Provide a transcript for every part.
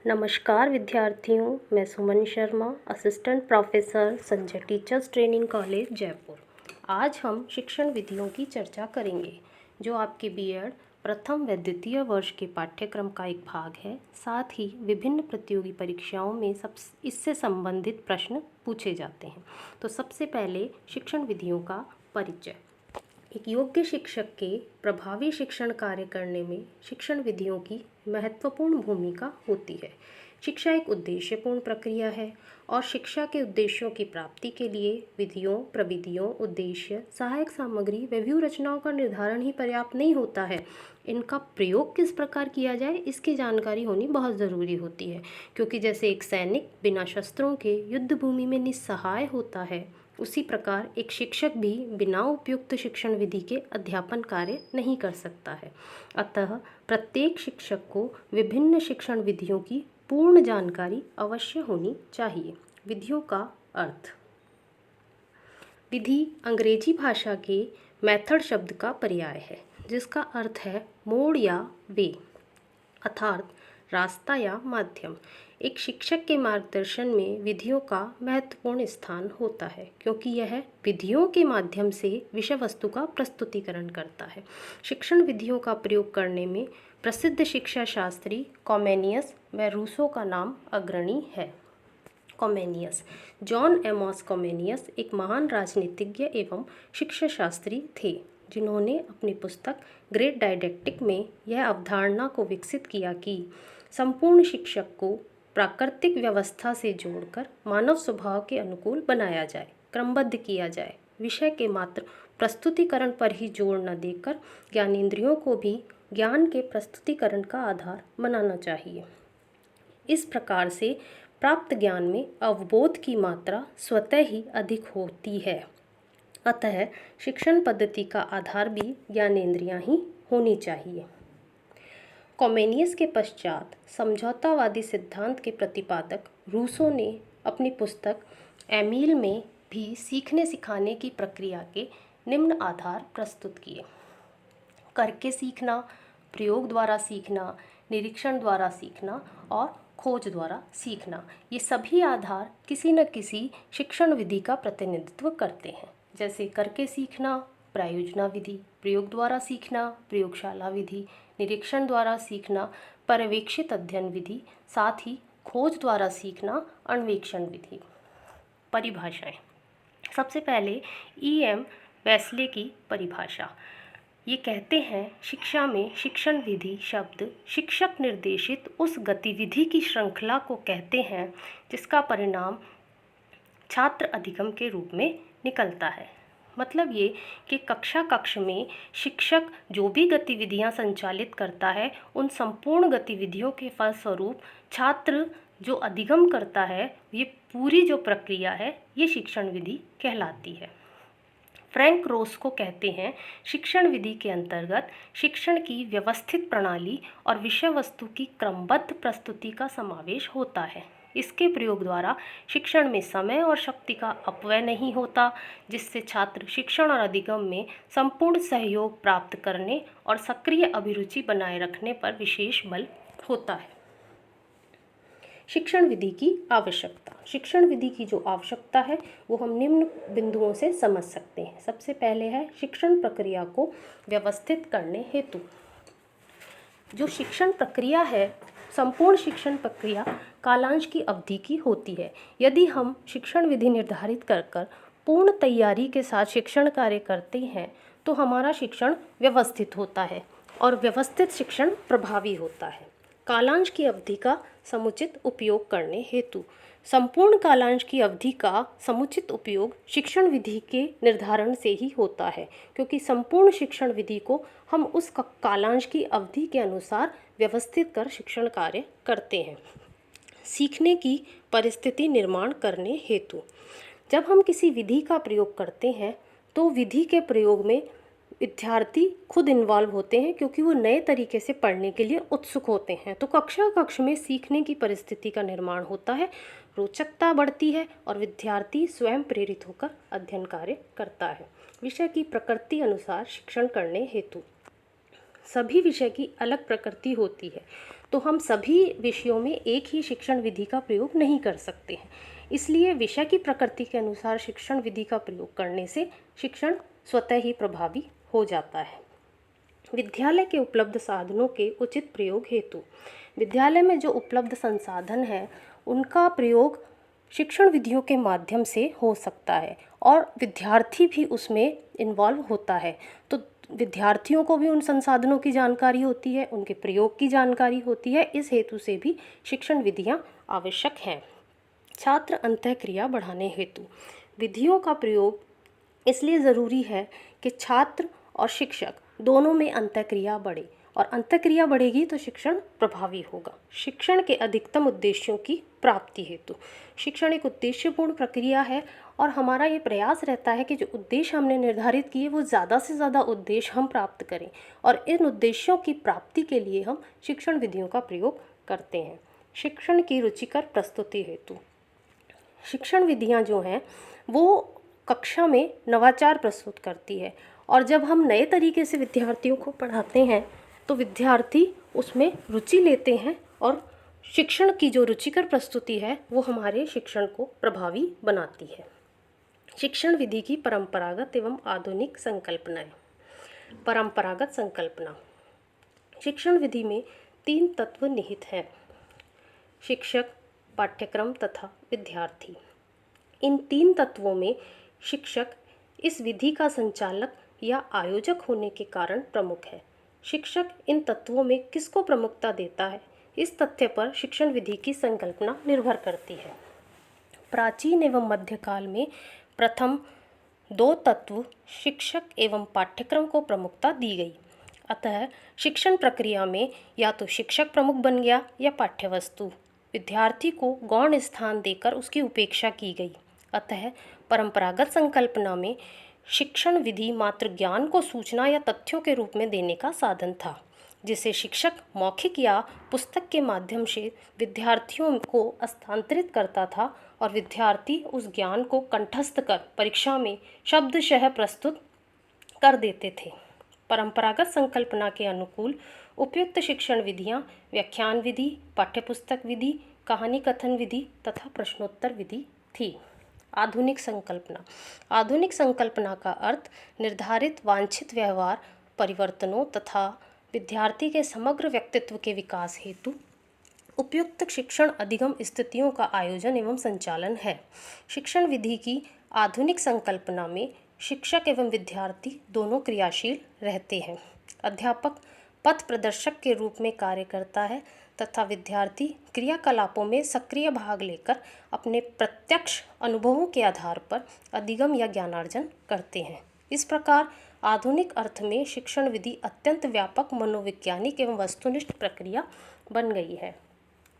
नमस्कार विद्यार्थियों, मैं Suman Sharma, assistant professor Sanjay teachers training college Jaipur. आज हम शिक्षण विधियों की चर्चा करेंगे जो आपके बीएड प्रथम व द्वितीय वर्ष के पाठ्यक्रम का एक भाग है। साथ ही विभिन्न प्रतियोगी परीक्षाओं में इससे संबंधित प्रश्न पूछे जाते हैं। तो सबसे पहले शिक्षण विधियों का परिचय। एक योग्य शिक्षक के प्रभावी शिक्षण कार्य करने में शिक्षण विधियों की महत्वपूर्ण भूमिका होती है। शिक्षा एक उद्देश्यपूर्ण प्रक्रिया है और शिक्षा के उद्देश्यों की प्राप्ति के लिए विधियों, प्रविधियों, उद्देश्य, सहायक सामग्री व व्यू रचनाओं का निर्धारण ही पर्याप्त नहीं होता है। इनका प्रयोग किस प्रकार किया जाए इसकी जानकारी होनी बहुत ज़रूरी होती है, क्योंकि जैसे एक सैनिक बिना शस्त्रों के युद्ध भूमि में निस्सहाय होता है, उसी प्रकार एक शिक्षक भी बिना उपयुक्त शिक्षण विधि के अध्यापन कार्य नहीं कर सकता है। अतः प्रत्येक शिक्षक को विभिन्न शिक्षण विधियों की पूर्ण जानकारी अवश्य होनी चाहिए। विधियों का अर्थ। विधि अंग्रेजी भाषा के मेथड शब्द का पर्याय है, जिसका अर्थ है मोड या वे, अर्थात रास्ता या माध्यम। एक शिक्षक के मार्गदर्शन में विधियों का महत्वपूर्ण स्थान होता है, क्योंकि यह विधियों के माध्यम से विषय वस्तु का प्रस्तुतिकरण करता है। शिक्षण विधियों का प्रयोग करने में प्रसिद्ध शिक्षा शास्त्री कॉमेनियस व रूसो का नाम अग्रणी है। कॉमेनियस, जॉन एमॉस कॉमेनियस एक महान राजनीतिज्ञ एवं शिक्षा शास्त्री थे, जिन्होंने अपनी पुस्तक ग्रेट डायडेक्टिक में यह अवधारणा को विकसित किया कि संपूर्ण शिक्षक को प्राकृतिक व्यवस्था से जोड़कर मानव स्वभाव के अनुकूल बनाया जाए, क्रमबद्ध किया जाए। विषय के मात्र प्रस्तुतिकरण पर ही जोर न देकर ज्ञानेंद्रियों को भी ज्ञान के प्रस्तुतिकरण का आधार बनाना चाहिए। इस प्रकार से प्राप्त ज्ञान में अवबोध की मात्रा स्वतः ही अधिक होती है। अतः शिक्षण पद्धति का आधार भी ज्ञानेंद्रियां ही होनी चाहिए। कॉमेनियस के पश्चात समझौतावादी सिद्धांत के प्रतिपादक रूसो ने अपनी पुस्तक एमील में भी सीखने सिखाने की प्रक्रिया के निम्न आधार प्रस्तुत किए। करके सीखना, प्रयोग द्वारा सीखना, निरीक्षण द्वारा सीखना और खोज द्वारा सीखना, ये सभी आधार किसी न किसी शिक्षण विधि का प्रतिनिधित्व करते हैं। जैसे करके सीखना प्रायोजना विधि, प्रयोग द्वारा सीखना प्रयोगशाला विधि, निरीक्षण द्वारा सीखना पर्यवेक्षित अध्ययन विधि, साथ ही खोज द्वारा सीखना अन्वेषण विधि। परिभाषाएं। सबसे पहले E.M. वेस्ले की परिभाषा। ये कहते हैं, शिक्षा में शिक्षण विधि शब्द शिक्षक निर्देशित उस गतिविधि की श्रृंखला को कहते हैं जिसका परिणाम छात्र अधिगम के रूप में निकलता है। मतलब ये कि कक्ष में शिक्षक जो भी गतिविधियां संचालित करता है, उन संपूर्ण गतिविधियों के फलस्वरूप छात्र जो अधिगम करता है, ये पूरी जो प्रक्रिया है ये शिक्षण विधि कहलाती है। फ्रैंक रोस्को कहते हैं, शिक्षण विधि के अंतर्गत शिक्षण की व्यवस्थित प्रणाली और विषय वस्तु की क्रमबद्ध प्रस्तुति का समावेश होता है। इसके प्रयोग द्वारा शिक्षण में समय और शक्ति का अपव्यय नहीं होता, जिससे छात्र शिक्षण और अधिगम में संपूर्ण सहयोग प्राप्त करने और सक्रिय अभिरुचि बनाए रखने पर विशेष बल होता है। शिक्षण विधि की आवश्यकता। शिक्षण विधि की जो आवश्यकता है वो हम निम्न बिंदुओं से समझ सकते हैं। सबसे पहले है शिक्षण प्रक्रिया को व्यवस्थित करने हेतु। जो शिक्षण प्रक्रिया है, संपूर्ण शिक्षण प्रक्रिया कालांश की अवधि की होती है। यदि हम शिक्षण विधि निर्धारित कर पूर्ण तैयारी के साथ शिक्षण कार्य करते हैं तो हमारा शिक्षण व्यवस्थित होता है और व्यवस्थित शिक्षण प्रभावी होता है। कालांश की अवधि का समुचित उपयोग करने हेतु। संपूर्ण कालांश की अवधि का समुचित उपयोग शिक्षण विधि के निर्धारण से ही होता है, क्योंकि संपूर्ण शिक्षण विधि को हम उस कालांश की अवधि के अनुसार व्यवस्थित कर शिक्षण कार्य करते हैं। सीखने की परिस्थिति निर्माण करने हेतु। जब हम किसी विधि का प्रयोग करते हैं तो विधि के प्रयोग में विद्यार्थी खुद इन्वॉल्व होते हैं, क्योंकि वो नए तरीके से पढ़ने के लिए उत्सुक होते हैं। तो कक्ष में सीखने की परिस्थिति का निर्माण होता है, रोचकता बढ़ती है और विद्यार्थी स्वयं प्रेरित होकर अध्ययन कार्य करता है। विषय की प्रकृति अनुसार शिक्षण करने हेतु। सभी विषय की अलग प्रकृति होती है, तो हम सभी विषयों में एक ही शिक्षण विधि का प्रयोग नहीं कर सकते हैं। इसलिए विषय की प्रकृति के अनुसार शिक्षण विधि का प्रयोग करने से शिक्षण स्वतः ही प्रभावी हो जाता है। विद्यालय के उपलब्ध साधनों के उचित प्रयोग हेतु, विद्यालय में जो उपलब्ध संसाधन है उनका प्रयोग शिक्षण विधियों के माध्यम से हो सकता है और विद्यार्थी भी उसमें इन्वॉल्व होता है। तो विद्यार्थियों को भी उन संसाधनों की जानकारी होती है, उनके प्रयोग की जानकारी होती है। इस हेतु से भी शिक्षण विधियाँ आवश्यक हैं। छात्र अंतःक्रिया बढ़ाने हेतु, विधियों का प्रयोग इसलिए ज़रूरी है कि छात्र और शिक्षक दोनों में अंतःक्रिया बढ़े, और अंतःक्रिया बढ़ेगी तो शिक्षण प्रभावी होगा। शिक्षण के अधिकतम उद्देश्यों की प्राप्ति हेतु, शिक्षण एक उद्देश्यपूर्ण प्रक्रिया है और हमारा ये प्रयास रहता है कि जो उद्देश्य हमने निर्धारित किए वो ज़्यादा से ज़्यादा उद्देश्य हम प्राप्त करें, और इन उद्देश्यों की प्राप्ति के लिए हम शिक्षण विधियों का प्रयोग करते हैं। शिक्षण की रुचिकर प्रस्तुति हेतु, शिक्षण विधियाँ जो हैं वो कक्षा में नवाचार प्रस्तुत करती है, और जब हम नए तरीके से विद्यार्थियों को पढ़ाते हैं तो विद्यार्थी उसमें रुचि लेते हैं, और शिक्षण की जो रुचिकर प्रस्तुति है वो हमारे शिक्षण को प्रभावी बनाती है। शिक्षण विधि की परंपरागत एवं आधुनिक संकल्पनाएं। परंपरागत संकल्पना, शिक्षण विधि में 3 तत्व निहित हैं: शिक्षक, पाठ्यक्रम तथा विद्यार्थी। इन 3 तत्वों में शिक्षक इस विधि का संचालक या आयोजक होने के कारण प्रमुख है। शिक्षक इन तत्वों में किसको प्रमुखता देता है, इस तथ्य पर शिक्षण विधि की संकल्पना निर्भर करती है। प्राचीन एवं मध्यकाल में प्रथम 2 तत्व शिक्षक एवं पाठ्यक्रम को प्रमुखता दी गई। अतः शिक्षण प्रक्रिया में या तो शिक्षक प्रमुख बन गया या पाठ्यवस्तु, विद्यार्थी को गौण स्थान देकर उसकी उपेक्षा की गई। अतः परंपरागत संकल्पना में शिक्षण विधि मात्र ज्ञान को सूचना या तथ्यों के रूप में देने का साधन था, जिसे शिक्षक मौखिक या पुस्तक के माध्यम से विद्यार्थियों को हस्तांतरित करता था, और विद्यार्थी उस ज्ञान को कंठस्थ कर परीक्षा में शब्दशः प्रस्तुत कर देते थे। परंपरागत संकल्पना के अनुकूल उपयुक्त शिक्षण विधियाँ व्याख्यान विधि, पाठ्यपुस्तक विधि, कहानी कथन विधि तथा प्रश्नोत्तर विधि थी। आधुनिक संकल्पना, आधुनिक संकल्पना का अर्थ निर्धारित वांछित व्यवहार परिवर्तनों तथा विद्यार्थी के समग्र व्यक्तित्व के विकास हेतु उपयुक्त शिक्षण अधिगम स्थितियों का आयोजन एवं संचालन है। शिक्षण विधि की आधुनिक संकल्पना में शिक्षक एवं विद्यार्थी दोनों क्रियाशील रहते हैं। अध्यापक पथ प्रदर्शक के रूप में कार्य करता है तथा विद्यार्थी क्रियाकलापों में सक्रिय भाग लेकर अपने प्रत्यक्ष अनुभवों के आधार पर अधिगम या ज्ञानार्जन करते हैं। इस प्रकार आधुनिक अर्थ में शिक्षण विधि अत्यंत व्यापक मनोवैज्ञानिक एवं वस्तुनिष्ठ प्रक्रिया बन गई है।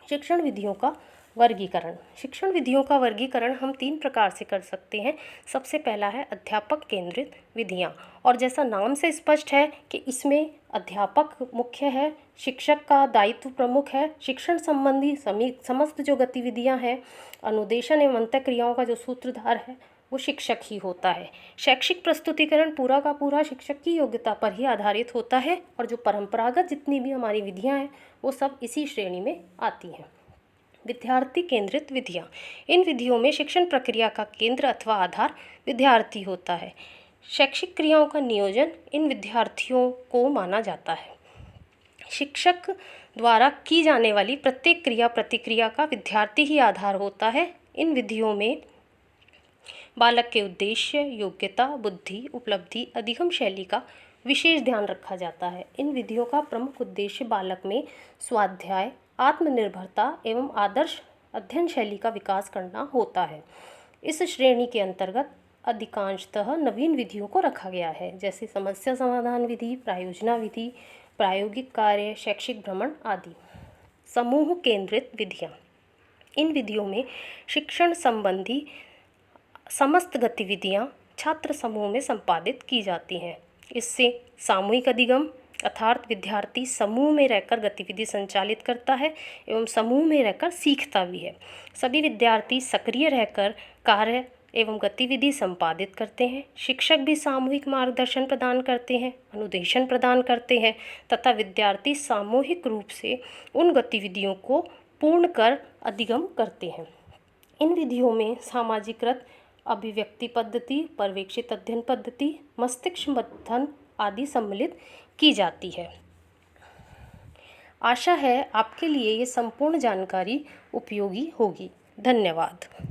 शिक्षण विधियों का वर्गीकरण, शिक्षण विधियों का वर्गीकरण हम 3 प्रकार से कर सकते हैं। सबसे पहला है अध्यापक केंद्रित विधियाँ, और जैसा नाम से स्पष्ट है कि इसमें अध्यापक मुख्य है, शिक्षक का दायित्व प्रमुख है, शिक्षण संबंधी समस्त जो गतिविधियाँ हैं, अनुदेशन एवं अंतःक्रियाओं का जो सूत्रधार है वो शिक्षक ही होता है। शैक्षिक प्रस्तुतिकरण पूरा का पूरा शिक्षक की योग्यता पर ही आधारित होता है, और जो परंपरागत जितनी भी हमारी विधियाँ हैं वो सब इसी श्रेणी में आती हैं। विद्यार्थी केंद्रित विधियाँ, इन विधियों में शिक्षण प्रक्रिया का केंद्र अथवा आधार विद्यार्थी होता है। शैक्षिक क्रियाओं का नियोजन इन विद्यार्थियों को माना जाता है। शिक्षक द्वारा की जाने वाली प्रत्येक क्रिया प्रतिक्रिया का विद्यार्थी ही आधार होता है। इन विधियों में बालक के उद्देश्य, योग्यता, बुद्धि, उपलब्धि, अधिगम शैली का विशेष ध्यान रखा जाता है। इन विधियों का प्रमुख उद्देश्य बालक में स्वाध्याय, आत्मनिर्भरता एवं आदर्श अध्ययन शैली का विकास करना होता है। इस श्रेणी के अंतर्गत अधिकांशतः नवीन विधियों को रखा गया है, जैसे समस्या समाधान विधि, प्रायोजना विधि, प्रायोगिक कार्य, शैक्षिक भ्रमण आदि। समूह केंद्रित विधियाँ, इन विधियों में शिक्षण संबंधी समस्त गतिविधियाँ छात्र समूह में संपादित की जाती हैं। इससे सामूहिक अधिगम अर्थात विद्यार्थी समूह में रहकर गतिविधि संचालित करता है एवं समूह में रहकर सीखता भी है। सभी विद्यार्थी सक्रिय रहकर कार्य एवं गतिविधि संपादित करते हैं। शिक्षक भी सामूहिक मार्गदर्शन प्रदान करते हैं, अनुदेशन प्रदान करते हैं तथा विद्यार्थी सामूहिक रूप से उन गतिविधियों को पूर्ण कर अधिगम करते हैं। इन विधियों में सामाजिकृत अभिव्यक्ति पद्धति, पर्यवेक्षित अध्ययन पद्धति, मस्तिष्क मंथन आदि सम्मिलित की जाती है। आशा है आपके लिए ये संपूर्ण जानकारी उपयोगी होगी। धन्यवाद।